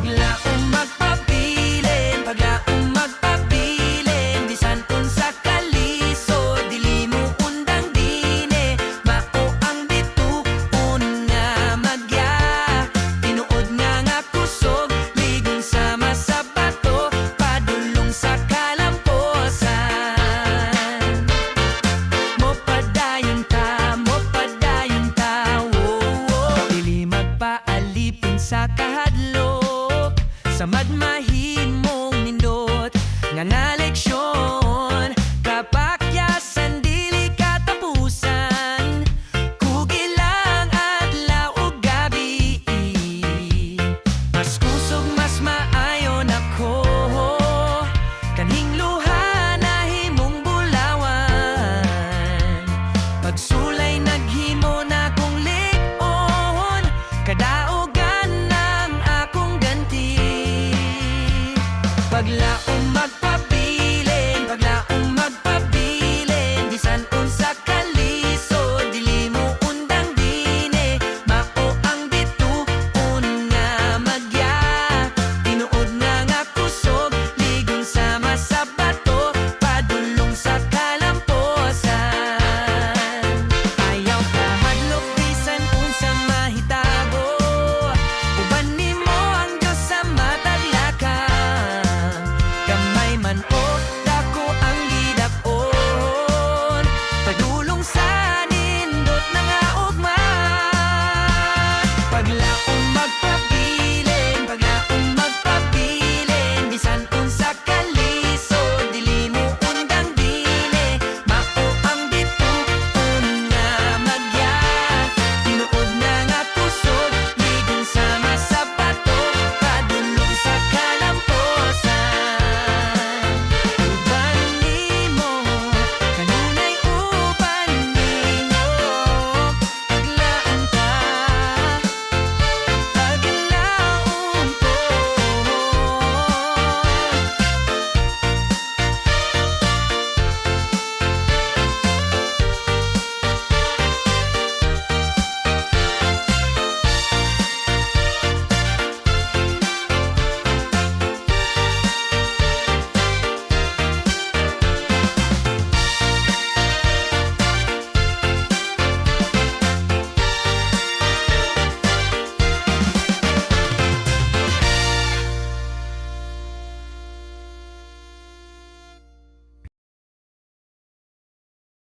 Paglaong magpabilin, paglaong magpabilin, bisan unsa kalisod, dili mo undang dine. Mao ang bituon nga magya, tinuod nga kusog, ligong sama sa bato, padulong sa kalamposan. Mopadayon ta, wow. Dili magpaalipin sa kahadlok, samad mahimong nindot nga leksyon. Kapakyasan dili katapusan, kugilang adlaw ug gabi. Mas kusog mas maayon ako, kaning luha nahimong bulawan. Pagsulay naghimo na kong lig-on, kadaogan ng akong ganti. Paglaom